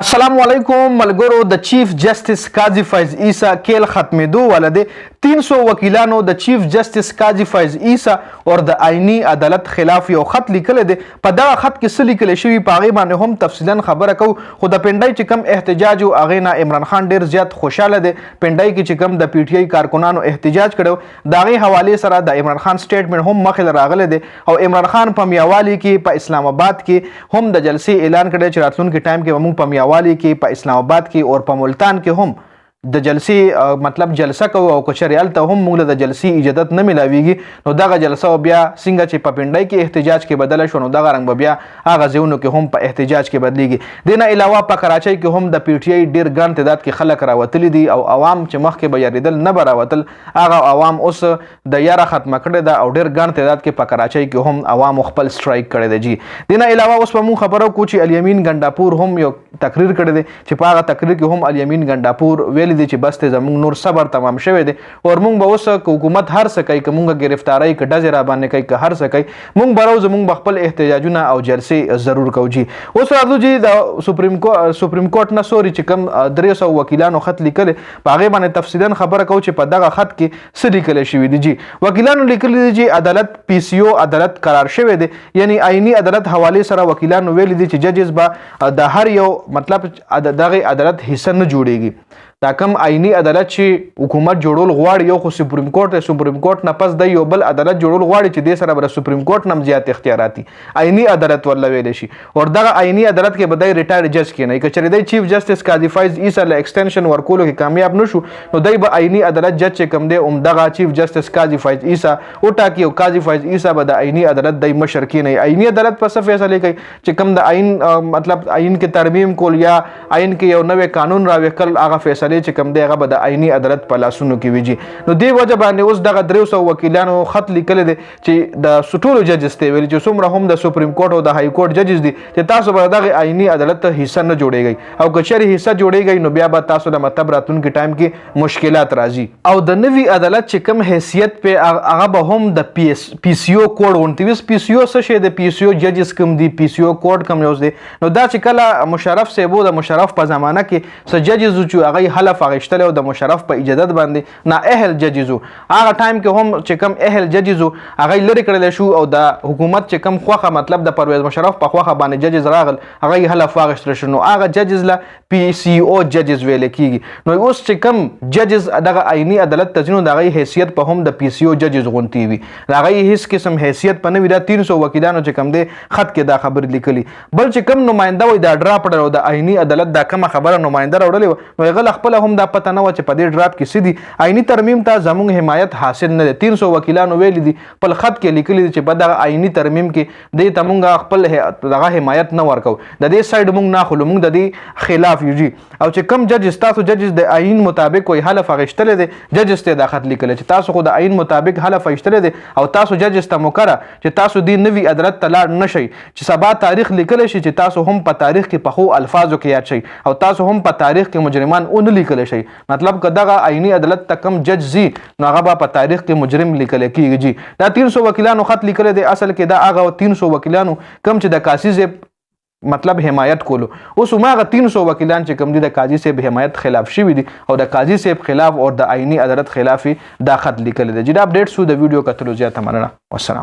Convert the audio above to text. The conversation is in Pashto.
السلام علیکم ملګرو. د چیف جسټس قاضي فیض عیسی کېل ختمېدو ولده 300 وکیلانو د چیف جسټس قاضي فیض عیسی اور د آئینی عدالت خلاف یو خط لیکل دی. په دغه خط کې څه لیکل شوي په هغې باندې هم تفصیلا خبره کوو. خو د پنډۍ چې کوم احتجاج و هغې نه عمران خان ډېر زیات خوشحاله دی. پنډۍ کې چې کوم د پی ټي آی کارکنانو احتجاج کړی د هغې حوالې سره د عمران خان سټیټمنټ هم مخې راغلی دی او عمران خان په میاوالي کې په اسلام آباد کې هم د جلسې اعلان کړی چې راتلونکي ټایم کې به موږ په میاوالي کې په اسلام آباد کې اور په ملتان کې هم د جلسې مطلب جلسه کوو او که چېرې هلته هم موږ له د جلسې اجازت نه میلاویږي نو دغه جلسه بیا څنګه چې په پنډۍ کې احتجاج کې بدله شو نو دغه رنګ به بیا هغه ځایونو کې هم په احتجاج کې بدلیږي. دې نه علاوه په کراچۍ کې هم د پی ټي آی ډېر ګڼ تعداد کې خلک راوتلي دي او عوام چې مخکې به یارېدل نه به راوتل هغه عوام اوس د یاره ختمه کړې ده او ډېر ګڼ تعداد کې په کراچۍ کې هم عوامو خپل سټرایک کړی دی. دې نه علاوه اوس به موږ خبره وکړو چې الیمین ګنډاپور هم یو تقریر کړی دی چې په هغه تقریر کې هم الیمین ګنډاپور ویلي دی چې بس دی زموږ نور صبر تمام شوی دی اور موږ به اوس که حکومت هر څه کوي که موږ ګرفتارۍ که ډزې را باندې کوي که هر څه کوي موږ به راوځو موږ به خپل احتجاجونه او جلسې ضرور کوو. اوس راځو چې د سپریم کورټ نه سوري چې کوم 300 وکیلانو خط لیکلی په هغې باندې تفصیلا خبره کوو چې په دغه خط کې څه لیکلی شوي دي. وکیلانو لیکلي دي چې عدالت پی سی او عدالت قرار شوی دی یعنی آئینی عدالت حوالې سره وکیلانو ویلي دي چې ججز به د هر یو مطلب دغه عدالت حصه نه جوړیږي. دا کم آئینی عدالت چې حکومت جوړول غواړي یو خو سپریم کورټ دی. سپریم کورټ نه پس د یو بل عدالت جوړول غواړي چې دې سره به د سپریم کورټ نه هم زیات اختیارات دي. آئینی عدالت ورله ویلی شي اور دغه آئینی عدالت کې به دی ریټایر جج کینی. که چېرې دی چیف جسټس قاضي فیض عیسی له ایکسټینشن ورکولو کې کامیاب نه شو نو دی به آئینی عدالت جج چې کوم دی همدغه چیف جسټس قاضي فیض عیسی وټاکي او قاضي فیض عیسی به د آئینی عدالت دی مشر کینی. آئینی عدالت په څه فیصلې کوي چې کوم د آئین مطلب آئین کې ترمیم کول یا آئین کې یو نوی قانون راویستل هغه فیصلې چې کوم دی هغه د آئینی عدالت په لاسونو کې ویجي. نو دې وجه باندې اوس دغه 300 وکیلانو خط لیکلی دی چې د ټولو ججز ته ویلي چې څومره هم د سپریم کورټ او د های کورټ ججز دي چې تاسو به دغه آئینی عدالت ته حصه نه جوړیږئ او که چېرې حصه جوړیږئ نو بیا به تاسو د مطلب راتلونکي ټایم کې مشکلات راځي. او د نوي عدالت چې کوم حیثیت په هغه به هم د پی سی او کوډ 29 پی سی او څه شی دی پی سی او ججز کوم دي پی سی او کوډ کوم یوز دی. نو دا چې کله مشرف صاحب د مشرف په زمانه کې څه ججز چې هغه حلف اخیستلی د مشرف په اجازت باندې نا اهل ججزو هغه ټایم کې هم چې کوم اهل ججزو هغه لري کړل شو او د حکومت چې کوم خوخه مطلب د پرویز مشرف په خوخه باندې ججز راغل هغه حلف واغشتل شو نو هغه ججز لا پی سی او ججز ویل کیږي. نو اوس چې کوم ججز دغه آئینی عدالت ته ځینو دغه حیثیت په هم د پی سی او ججز غونتی وي هغه هیڅ قسم حیثیت په نه وي. دا 300 وکیلانو چې کوم دی خط کې دا خبر لیکلي. بل چې کوم نماینده وي دا ډرا پړل او د آئینی عدالت دا کومه خبره نماینده راوړلې نو هغه خپل هم دا پته نه و چې په دې ډراپ کې څه دي آئینی ترمیم ته زموږ حمایت حاصل نه دی. 300 وکیلانو ویلي دي په خط کې لیکلي دي چې په دغه آئینی ترمیم کې دې ته موږ خپل دغه حمایت نه ورکو د دې سایډ موږ نه خلو موږ د دې خلاف یو او چې کم ججز تاسو ججز د آئین مطابق کوئی حلف اخیستلی دی ججز ته دا خط لیکلی چې تاسو خو د آئین مطابق حلف اخیستلی دی او تاسو ججز ته مقرره چې تاسو دې نوي عدالت ته لاړ نشئ چې سبا تاریخ لیکلی شي چې تاسو هم په تاریخ کې پخو الفاظو کې یاد شئ او تاسو هم په تاریخ کې مجرمان ونه لیکلی شئ. مطلب که دغه آئینی عدالت ته کم جج زی نو هغه به په تاریخ کې مجرم لیکلی کیږي. دا 300 وکیلانو خط لیکلی دی اصل کې دا هغه 300 وکیلانو کم چې د قاضي صاحب مطلب حمایت کولو. اوس هماغه 300 وکیلان چې کوم دي د قاضي صاحب حمایت خلاف شوي دي او د قاضي صاحب خلاف او د آئینی عدالت خلاف دا خط لیکلی دی. دا اپډیټ سو د ویډیو کتلو زیاته مننه. والسلام.